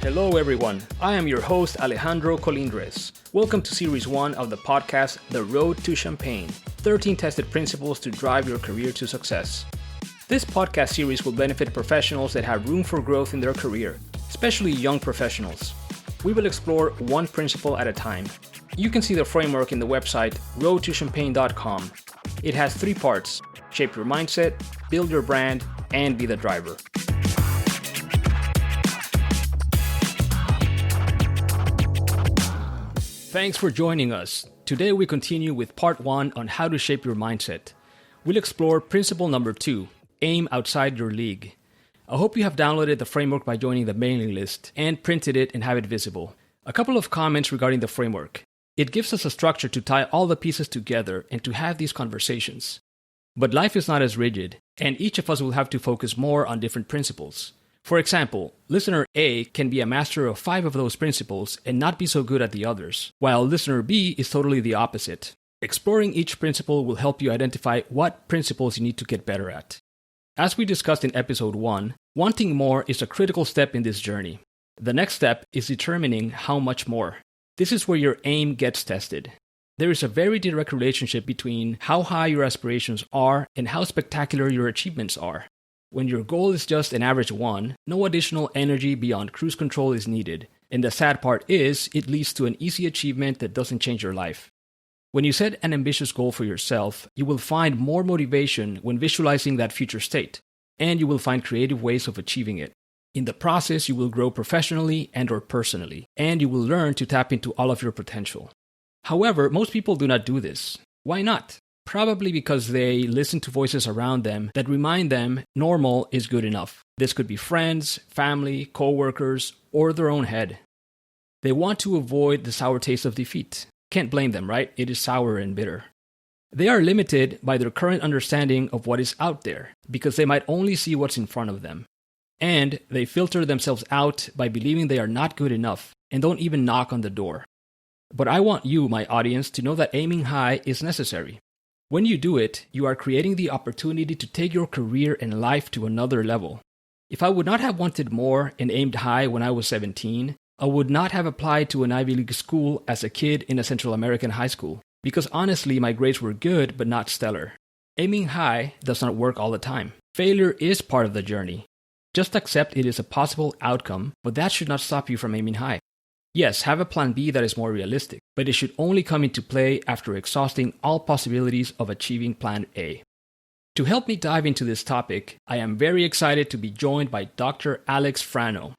Hello everyone, I am your host Alejandro Colindres. Welcome to Series 1 of the podcast, The Road to Champagne, 13 tested principles to drive your career to success. This podcast series will benefit professionals that have room for growth in their career, especially young professionals. We will explore one principle at a time. You can see the framework in the website roadtochampagne.com. It has 3 parts: shape your mindset, build your brand, and be the driver. Thanks for joining us. Today we continue with part 1 on how to shape your mindset. We'll explore principle number 2, aim outside your league. I hope you have downloaded the framework by joining the mailing list and printed it and have it visible. A couple of comments regarding the framework. It gives us a structure to tie all the pieces together and to have these conversations. But life is not as rigid, and each of us will have to focus more on different principles. For example, listener A can be a master of 5 of those principles and not be so good at the others, while listener B is totally the opposite. Exploring each principle will help you identify what principles you need to get better at. As we discussed in episode 1, wanting more is a critical step in this journey. The next step is determining how much more. This is where your aim gets tested. There is a very direct relationship between how high your aspirations are and how spectacular your achievements are. When your goal is just an average 1, no additional energy beyond cruise control is needed. And the sad part is, it leads to an easy achievement that doesn't change your life. When you set an ambitious goal for yourself, you will find more motivation when visualizing that future state, and you will find creative ways of achieving it. In the process, you will grow professionally and/or personally, and you will learn to tap into all of your potential. However, most people do not do this. Why not? Probably because they listen to voices around them that remind them normal is good enough. This could be friends, family, coworkers, or their own head. They want to avoid the sour taste of defeat. Can't blame them, right? It is sour and bitter. They are limited by their current understanding of what is out there because they might only see what's in front of them. And they filter themselves out by believing they are not good enough and don't even knock on the door. But I want you, my audience, to know that aiming high is necessary. When you do it, you are creating the opportunity to take your career and life to another level. If I would not have wanted more and aimed high when I was 17, I would not have applied to an Ivy League school as a kid in a Central American high school, because honestly my grades were good but not stellar. Aiming high does not work all the time. Failure is part of the journey. Just accept it is a possible outcome, but that should not stop you from aiming high. Yes, have a plan B that is more realistic, but it should only come into play after exhausting all possibilities of achieving plan A. To help me dive into this topic, I am very excited to be joined by Dr. Alex Frano.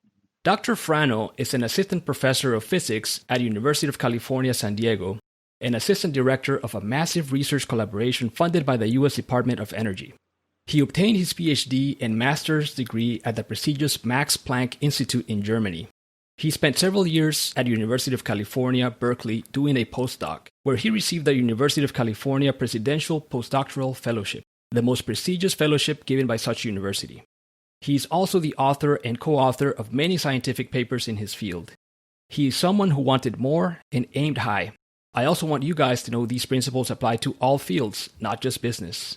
Dr. Frano is an assistant professor of physics at University of California, San Diego, and assistant director of a massive research collaboration funded by the U.S. Department of Energy. He obtained his PhD and master's degree at the prestigious Max Planck Institute in Germany. He spent several years at University of California, Berkeley, doing a postdoc, where he received the University of California Presidential Postdoctoral Fellowship, the most prestigious fellowship given by such university. He is also the author and co-author of many scientific papers in his field. He is someone who wanted more and aimed high. I also want you guys to know these principles apply to all fields, not just business.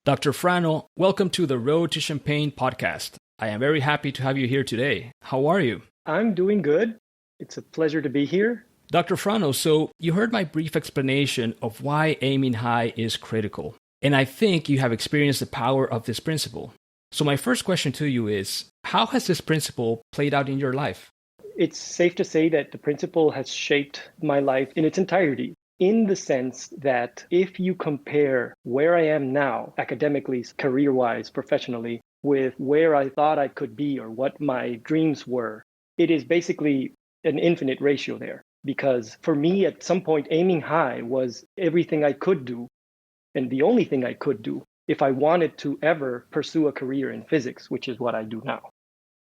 Dr. Frano, welcome to the Road to Champagne podcast. I am very happy to have you here today. How are you? I'm doing good. It's a pleasure to be here. Dr. Frano, so you heard my brief explanation of why aiming high is critical. And I think you have experienced the power of this principle. So my first question to you is, how has this principle played out in your life? It's safe to say that the principle has shaped my life in its entirety, in the sense that if you compare where I am now, academically, career-wise, professionally, with where I thought I could be or what my dreams were, it is basically an infinite ratio there. Because for me, at some point, aiming high was everything I could do, and the only thing I could do if I wanted to ever pursue a career in physics, which is what I do now.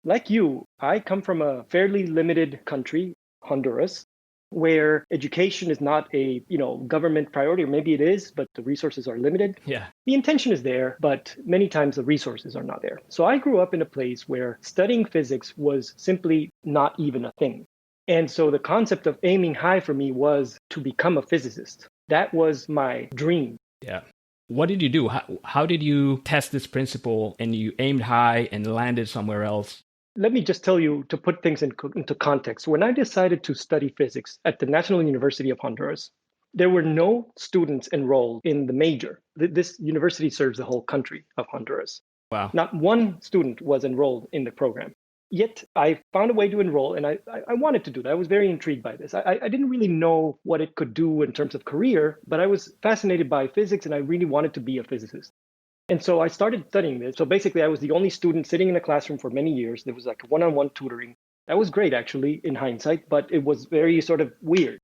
Like you, I come from a fairly limited country, Honduras, where education is not a government priority, or maybe it is, but the resources are limited. Yeah. The intention is there, but many times the resources are not there. So I grew up in a place where studying physics was simply not even a thing. And so the concept of aiming high for me was to become a physicist. That was my dream. Yeah. What did you do? How did you test this principle and you aimed high and landed somewhere else? Let me just tell you to put things into context. When I decided to study physics at the National University of Honduras, there were no students enrolled in the major. This university serves the whole country of Honduras. Wow. Not one student was enrolled in the program. Yet I found a way to enroll, and I wanted to do that. I was very intrigued by this. I didn't really know what it could do in terms of career, but I was fascinated by physics, and I really wanted to be a physicist. And so I started studying this. So basically, I was the only student sitting in a classroom for many years. There was like one-on-one tutoring. That was great, actually, in hindsight, but it was very sort of weird.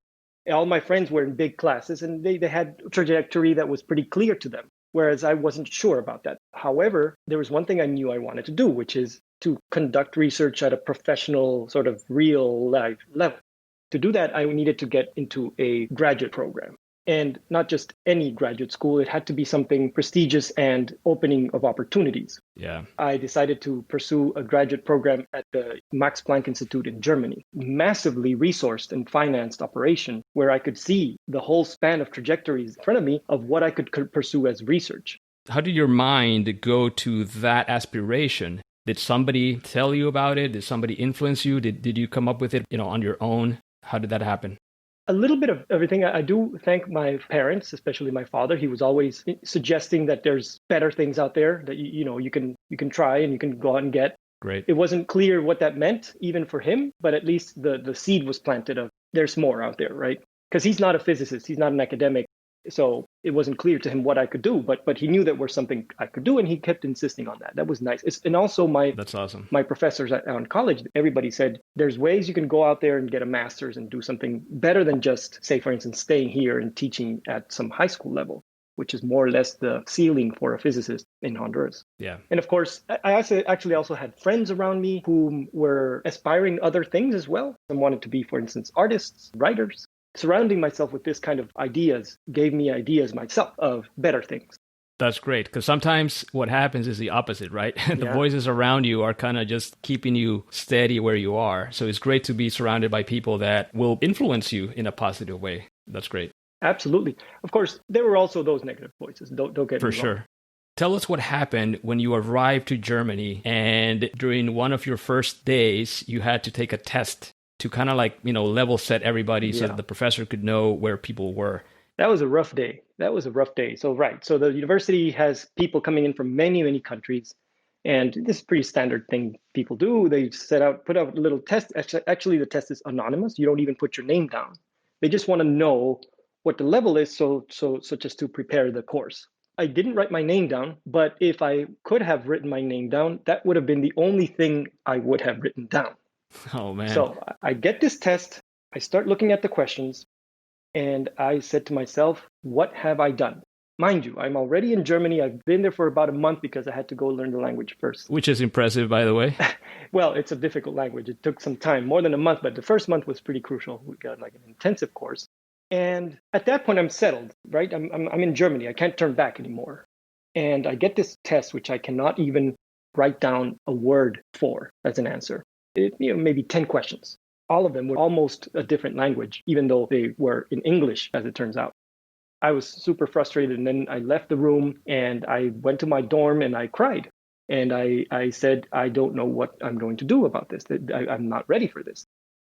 All my friends were in big classes, and they had a trajectory that was pretty clear to them, whereas I wasn't sure about that. However, there was one thing I knew I wanted to do, which is to conduct research at a professional, sort of real life level. To do that, I needed to get into a graduate program. And not just any graduate school, it had to be something prestigious and opening of opportunities. Yeah. I decided to pursue a graduate program at the Max Planck Institute in Germany, massively resourced and financed operation where I could see the whole span of trajectories in front of me of what I could pursue as research. How did your mind go to that aspiration? Did somebody tell you about it? Did somebody influence you? Did you come up with it, on your own? How did that happen? A little bit of everything. I do thank my parents, especially my father. He was always suggesting that there's better things out there that you can try and you can go out and get. Great. It wasn't clear what that meant even for him, but at least the seed was planted of there's more out there, right? Because he's not a physicist, he's not an academic. So it wasn't clear to him what I could do, but he knew that was something I could do, and he kept insisting on that. That was nice. And also That's awesome. My professors on college, everybody said there's ways you can go out there and get a master's and do something better than just, say, for instance, staying here and teaching at some high school level, which is more or less the ceiling for a physicist in Honduras. Yeah. And of course, I actually also had friends around me who were aspiring other things as well. Some wanted to be, for instance, artists, writers. Surrounding myself with this kind of ideas gave me ideas myself of better things. That's great, because sometimes what happens is the opposite, right? The voices around you are kind of just keeping you steady where you are. So it's great to be surrounded by people that will influence you in a positive way. That's great. Absolutely. Of course, there were also those negative voices. Don't get me wrong. For sure. Tell us what happened when you arrived to Germany and during one of your first days, you had to take a test to kind of level set everybody so that the professor could know where people were. That was a rough day. So, right. So the university has people coming in from many, many countries. And this is a pretty standard thing people do. They put out a little test. Actually, the test is anonymous. You don't even put your name down. They just want to know what the level is, such as to prepare the course. I didn't write my name down, but if I could have written my name down, that would have been the only thing I would have written down. Oh, man. So I get this test, I start looking at the questions, and I said to myself, what have I done? Mind you, I'm already in Germany. I've been there for about a month because I had to go learn the language first. Which is impressive, by the way. Well, it's a difficult language. It took some time, more than a month, but the first month was pretty crucial. We got like an intensive course. And at that point, I'm settled, right? I'm in Germany. I can't turn back anymore. And I get this test, which I cannot even write down a word for as an answer. Maybe 10 questions. All of them were almost a different language, even though they were in English, as it turns out. I was super frustrated, and then I left the room and I went to my dorm and I cried. And I said, I don't know what I'm going to do about this. I'm not ready for this.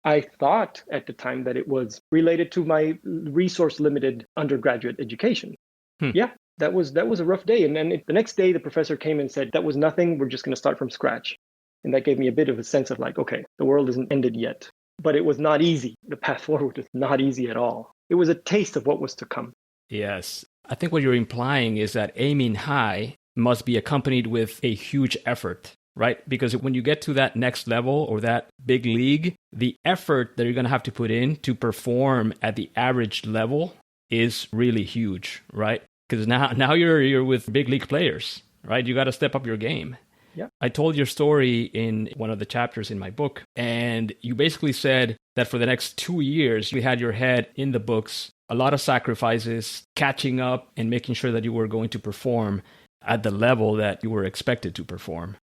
I thought at the time that it was related to my resource-limited undergraduate education. Yeah, that was a rough day. And then the next day, the professor came and said, that was nothing. We're just going to start from scratch. And that gave me a bit of a sense of like, okay, the world isn't ended yet. But it was not easy. The path forward was not easy at all. It was a taste of what was to come. Yes. I think what you're implying is that aiming high must be accompanied with a huge effort, right? Because when you get to that next level or that big league, the effort that you're going to have to put in to perform at the average level is really huge, right? Because now you're with big league players, right? You got to step up your game. Yeah. I told your story in one of the chapters in my book, and you basically said that for the next 2 years, you had your head in the books, a lot of sacrifices, catching up and making sure that you were going to perform at the level that you were expected to perform.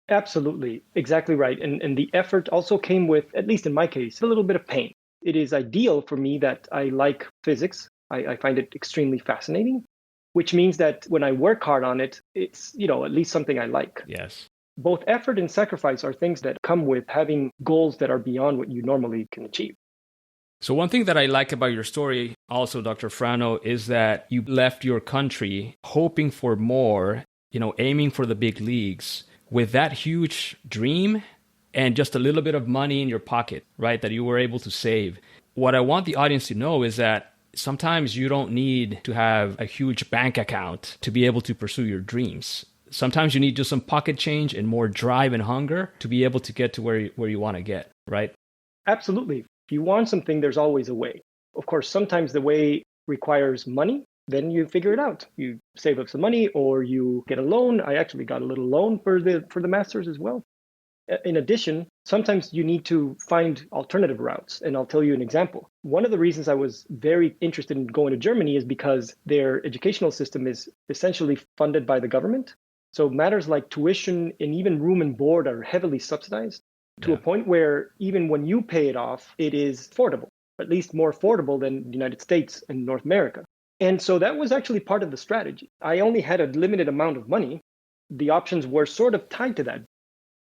Absolutely. Exactly right. And the effort also came with, at least in my case, a little bit of pain. It is ideal for me that I like physics. I find it extremely fascinating, which means that when I work hard on it, it's, at least something I like. Yes. both effort and sacrifice are things that come with having goals that are beyond what you normally can achieve. So one thing that I like about your story also, Dr. Frano, is that you left your country hoping for more, aiming for the big leagues with that huge dream and just a little bit of money in your pocket, right, that you were able to save. What I want the audience to know is that sometimes you don't need to have a huge bank account to be able to pursue your dreams. Sometimes you need just some pocket change and more drive and hunger to be able to get to where you want to get, right? Absolutely. If you want something, there's always a way. Of course, sometimes the way requires money. Then you figure it out. You save up some money or you get a loan. I actually got a little loan for the master's as well. In addition, sometimes you need to find alternative routes. And I'll tell you an example. One of the reasons I was very interested in going to Germany is because their educational system is essentially funded by the government. So matters like tuition and even room and board are heavily subsidized to a point where even when you pay it off, it is affordable, at least more affordable than the United States and North America. And so that was actually part of the strategy. I only had a limited amount of money. The options were sort of tied to that.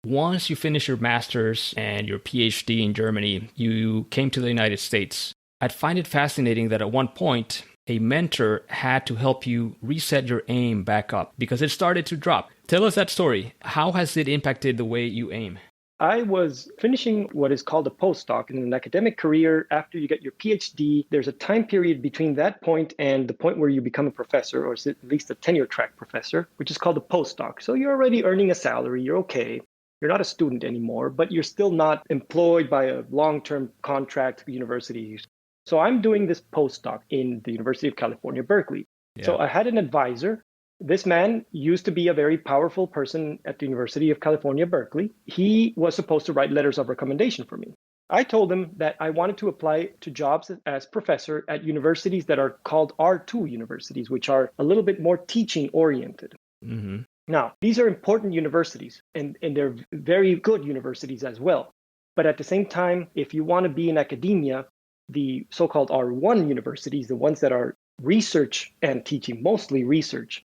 Once you finish your master's and your PhD in Germany, you came to the United States. I'd find it fascinating that at one point, a mentor had to help you reset your aim back up because it started to drop. Tell us that story. How has it impacted the way you aim? I was finishing what is called a postdoc in an academic career. After you get your PhD, there's a time period between that point and the point where you become a professor, or at least a tenure track professor, which is called a postdoc. So you're already earning a salary, you're okay. You're not a student anymore, but you're still not employed by a long-term contract university. So I'm doing this postdoc in the University of California, Berkeley. Yeah. So I had an advisor. This man used to be a very powerful person at the University of California, Berkeley. He was supposed to write letters of recommendation for me. I told him that I wanted to apply to jobs as professor at universities that are called R2 universities, which are a little bit more teaching oriented. Mm-hmm. Now, these are important universities and they're very good universities as well. But at the same time, if you want to be in academia, the so-called R1 universities, the ones that are research and teaching, mostly research,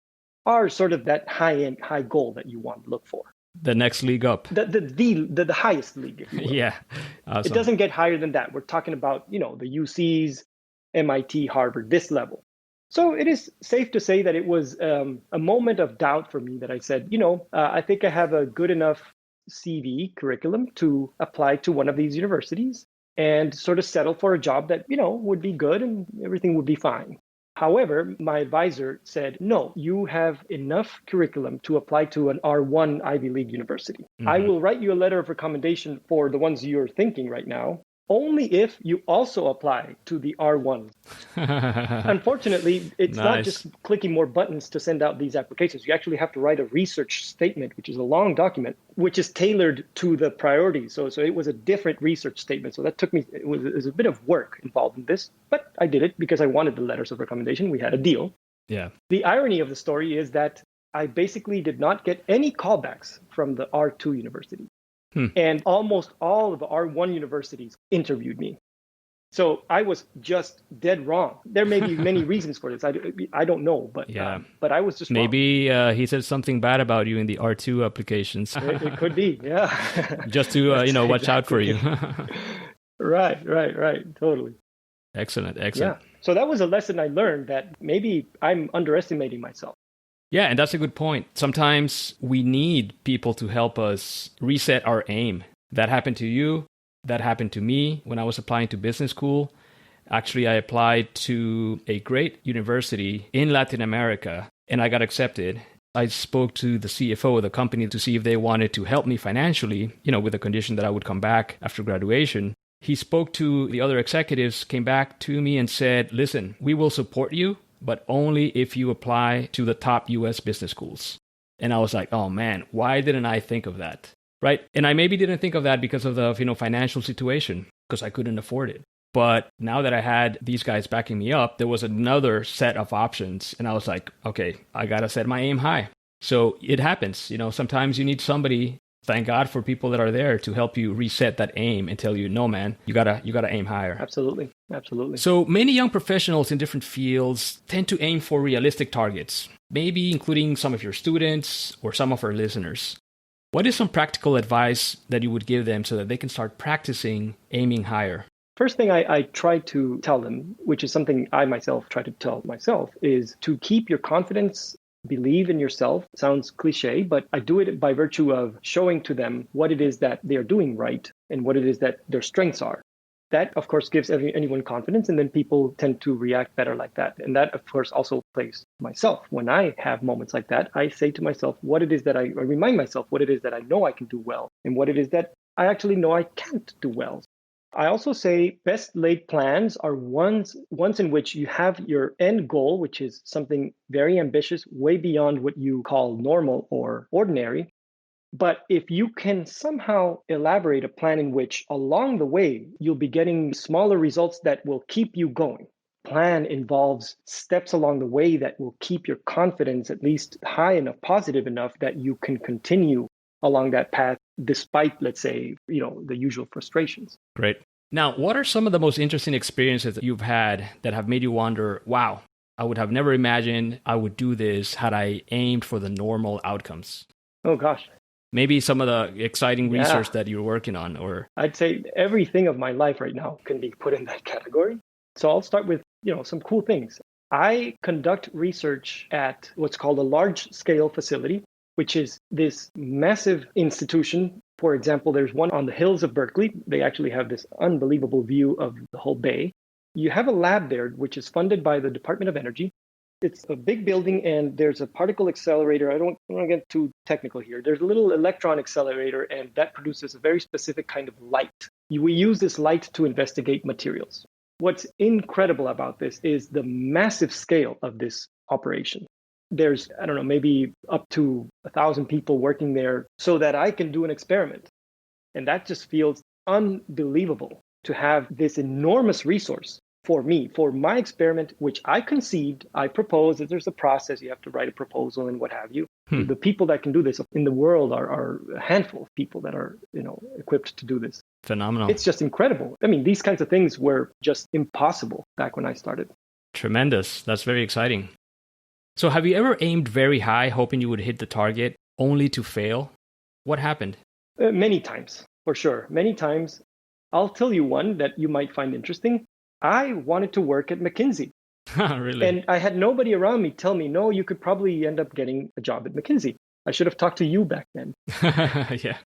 are sort of that high goal that you want to look for. The next league up. The highest league, if you will. Yeah. Awesome. It doesn't get higher than that. We're talking about, the UCs, MIT, Harvard, this level. So it is safe to say that it was a moment of doubt for me that I said, I think I have a good enough CV curriculum to apply to one of these universities and sort of settle for a job that, would be good and everything would be fine. However, my advisor said, no, you have enough curriculum to apply to an R1 Ivy League university. Mm-hmm. I will write you a letter of recommendation for the ones you're thinking right now, only if you also apply to the R1. Unfortunately, it's not just clicking more buttons to send out these applications. You actually have to write a research statement, which is a long document, which is tailored to the priorities. So it was a different research statement. So that took me, it was a bit of work involved in this, but I did it because I wanted the letters of recommendation. We had a deal. Yeah. The irony of the story is that I basically did not get any callbacks from the R2 university. And almost all of the R1 universities interviewed me. So I was just dead wrong. There may be many reasons for this. I don't know, but I was just maybe he said something bad about you in the R2 applications. It could be, yeah. Just to watch out for you. Right. Totally. Excellent. Yeah. So that was a lesson I learned that maybe I'm underestimating myself. Yeah, and that's a good point. Sometimes we need people to help us reset our aim. That happened to you. That happened to me when I was applying to business school. Actually, I applied to a great university in Latin America, and I got accepted. I spoke to the CFO of the company to see if they wanted to help me financially, with the condition that I would come back after graduation. He spoke to the other executives, came back to me and said, listen, we will support you, but only if you apply to the top US business schools. And I was like, oh man, why didn't I think of that? Right? And I maybe didn't think of that because of the financial situation, because I couldn't afford it. But now that I had these guys backing me up, there was another set of options. And I was like, okay, I got to set my aim high. So it happens. Sometimes you need somebody. Thank God for people that are there to help you reset that aim and tell you, no, man, you gotta aim higher. Absolutely. So many young professionals in different fields tend to aim for realistic targets, maybe including some of your students or some of our listeners. What is some practical advice that you would give them so that they can start practicing aiming higher? First thing I try to tell them, which is something I myself try to tell myself, is to keep your confidence, believe in yourself. Sounds cliche, but I do it by virtue of showing to them what it is that they are doing right and what it is that their strengths are. That, of course, gives anyone confidence, and then people tend to react better like that. And that, of course, also plays myself. When I have moments like that, I say to myself what it is that I remind myself what it is that I know I can do well and what it is that I actually know I can't do well. I also say best laid plans are ones in which you have your end goal, which is something very ambitious, way beyond what you call normal or ordinary. But if you can somehow elaborate a plan in which along the way, you'll be getting smaller results that will keep you going. Plan involves steps along the way that will keep your confidence at least high enough, positive enough that you can continue along that path despite, let's say, the usual frustrations. Great. Now, what are some of the most interesting experiences that you've had that have made you wonder, wow, I would have never imagined I would do this had I aimed for the normal outcomes? Oh, gosh. Maybe some of the exciting research that you're working on, or I'd say everything of my life right now can be put in that category. So I'll start with, some cool things. I conduct research at what's called a large-scale facility, which is this massive institution. For example, there's one on the hills of Berkeley. They actually have this unbelievable view of the whole bay. You have a lab there, which is funded by the Department of Energy. It's a big building, and there's a particle accelerator. I don't want to get too technical here. There's a little electron accelerator, and that produces a very specific kind of light. We use this light to investigate materials. What's incredible about this is the massive scale of this operation. There's, maybe up to 1,000 people working there so that I can do an experiment. And that just feels unbelievable to have this enormous resource for me, for my experiment, which I conceived, I proposed that there's a process, you have to write a proposal and what have you. The people that can do this in the world are a handful of people that are, equipped to do this. Phenomenal. It's just incredible. I mean, these kinds of things were just impossible back when I started. Tremendous. That's very exciting. So have you ever aimed very high, hoping you would hit the target, only to fail? What happened? Many times, for sure. Many times. I'll tell you one that you might find interesting. I wanted to work at McKinsey. Really? And I had nobody around me tell me, no, you could probably end up getting a job at McKinsey. I should have talked to you back then. Yeah.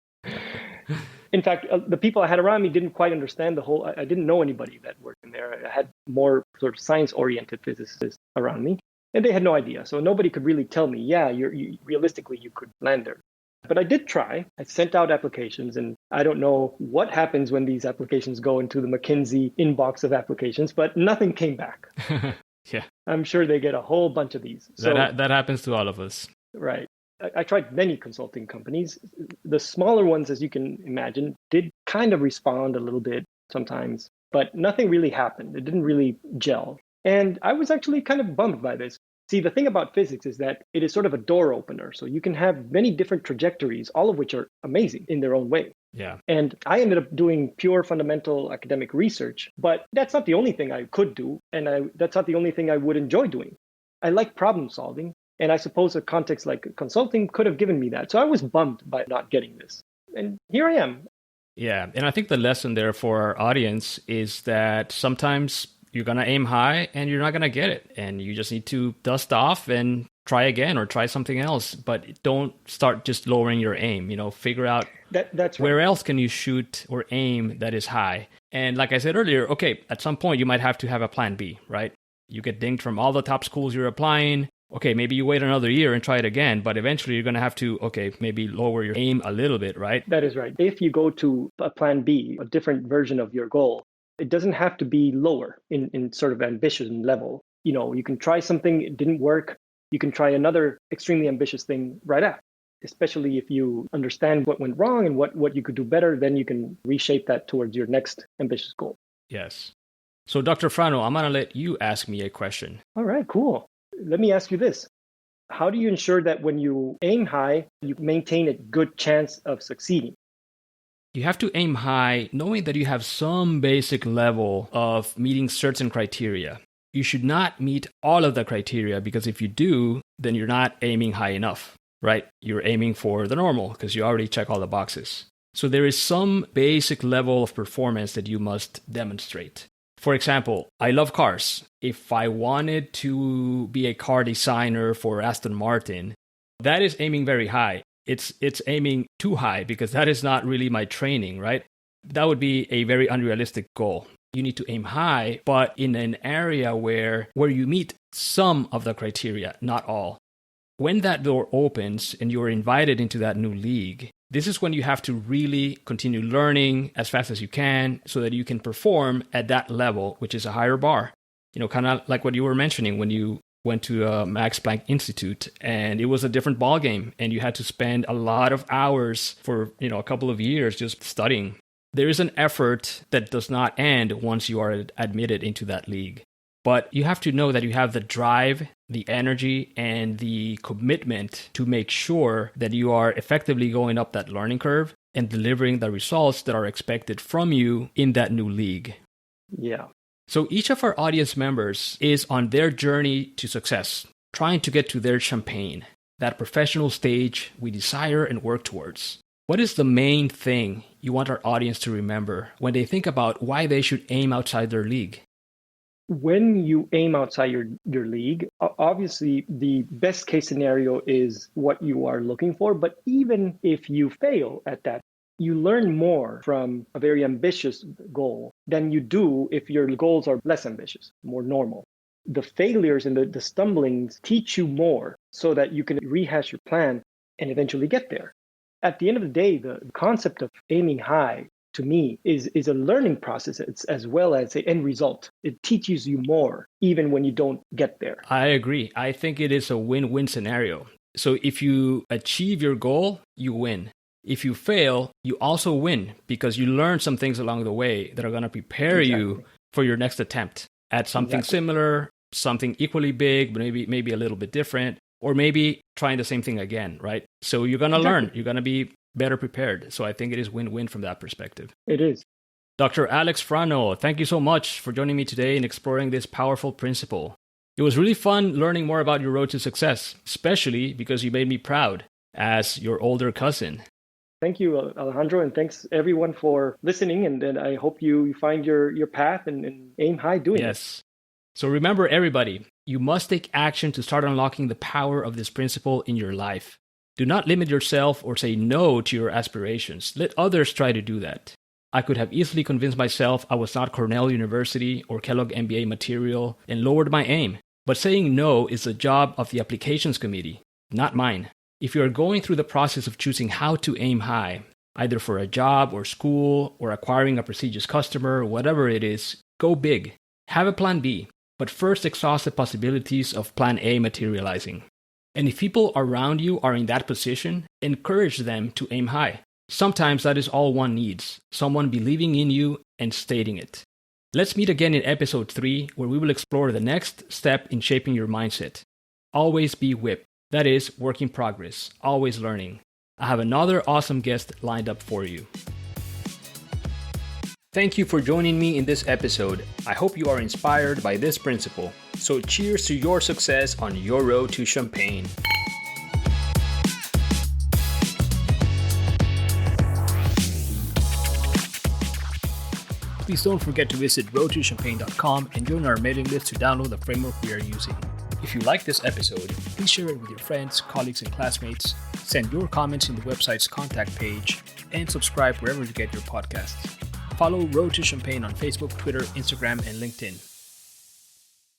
In fact, the people I had around me didn't quite understand I didn't know anybody that worked in there. I had more sort of science-oriented physicists around me, and they had no idea. So nobody could really tell me, yeah, realistically, you could land there. But I did try. I sent out applications, and I don't know what happens when these applications go into the McKinsey inbox of applications, but nothing came back. Yeah. I'm sure they get a whole bunch of these. That happens to all of us. Right. I tried many consulting companies. The smaller ones, as you can imagine, did kind of respond a little bit sometimes, but nothing really happened. It didn't really gel. And I was actually kind of bummed by this. See, the thing about physics is that it is sort of a door opener. So you can have many different trajectories, all of which are amazing in their own way. Yeah. And I ended up doing pure fundamental academic research, but that's not the only thing I could do. And that's not the only thing I would enjoy doing. I like problem solving. And I suppose a context like consulting could have given me that. So I was bummed by not getting this. And here I am. Yeah. And I think the lesson there for our audience is that sometimes you're going to aim high and you're not going to get it. And you just need to dust off and try again or try something else. But don't start just lowering your aim. Figure out that's right. Where else can you shoot or aim that is high. And like I said earlier, okay, at some point you might have to have a plan B, right? You get dinged from all the top schools you're applying. Okay, maybe you wait another year and try it again, but eventually you're going to have to, maybe lower your aim a little bit, right? That is right. If you go to a plan B, a different version of your goal, it doesn't have to be lower in sort of ambition level. You can try something, it didn't work. You can try another extremely ambitious thing right after, especially if you understand what went wrong and what you could do better, then you can reshape that towards your next ambitious goal. Yes. So Dr. Frano, I'm going to let you ask me a question. All right, cool. Let me ask you this. How do you ensure that when you aim high, you maintain a good chance of succeeding? You have to aim high knowing that you have some basic level of meeting certain criteria. You should not meet all of the criteria because if you do, then you're not aiming high enough. right? You're aiming for the normal because you already check all the boxes. So there is some basic level of performance that you must demonstrate. For example, I love cars. If I wanted to be a car designer for Aston Martin, that is aiming very high. It's aiming too high because that is not really my training, right? That would be a very unrealistic goal. You need to aim high, but in an area where you meet some of the criteria, not all. When that door opens and you're invited into that new league, this is when you have to really continue learning as fast as you can so that you can perform at that level, which is a higher bar. Kind of like what you were mentioning when you went to Max Planck Institute, and it was a different ballgame, and you had to spend a lot of hours for a couple of years just studying. There is an effort that does not end once you are admitted into that league. But you have to know that you have the drive, the energy, and the commitment to make sure that you are effectively going up that learning curve and delivering the results that are expected from you in that new league. Yeah. So each of our audience members is on their journey to success, trying to get to their champagne, that professional stage we desire and work towards. What is the main thing you want our audience to remember when they think about why they should aim outside their league? When you aim outside your league, obviously the best case scenario is what you are looking for. But even if you fail at that, you learn more from a very ambitious goal than you do if your goals are less ambitious, more normal. The failures and the stumblings teach you more so that you can rehash your plan and eventually get there. At the end of the day, the concept of aiming high to me is a learning process as well as an end result. It teaches you more even when you don't get there. I agree. I think it is a win-win scenario. So if you achieve your goal, you win. If you fail, you also win because you learn some things along the way that are going to prepare you for your next attempt at something similar, something equally big, but maybe a little bit different, or maybe trying the same thing again, right? So you're going to learn. You're going to be better prepared. So I think it is win-win from that perspective. It is. Dr. Alex Frano, thank you so much for joining me today in exploring this powerful principle. It was really fun learning more about your road to success, especially because you made me proud as your older cousin. Thank you, Alejandro, and thanks everyone for listening. And I hope you find your path and aim high doing it. Yes. So remember, everybody, you must take action to start unlocking the power of this principle in your life. Do not limit yourself or say no to your aspirations. Let others try to do that. I could have easily convinced myself I was not Cornell University or Kellogg MBA material and lowered my aim. But saying no is the job of the applications committee, not mine. If you are going through the process of choosing how to aim high, either for a job or school or acquiring a prestigious customer, whatever it is, go big. Have a plan B, but first exhaust the possibilities of plan A materializing. And if people around you are in that position, encourage them to aim high. Sometimes that is all one needs, someone believing in you and stating it. Let's meet again in episode 3, where we will explore the next step in shaping your mindset. Always be WIP. That is, work in progress, always learning. I have another awesome guest lined up for you. Thank you for joining me in this episode. I hope you are inspired by this principle. So cheers to your success on your road to champagne. Please don't forget to visit roadtochampagne.com and join our mailing list to download the framework we are using. If you like this episode, please share it with your friends, colleagues, and classmates. Send your comments in the website's contact page and subscribe wherever you get your podcasts. Follow Road to Champagne on Facebook, Twitter, Instagram, and LinkedIn.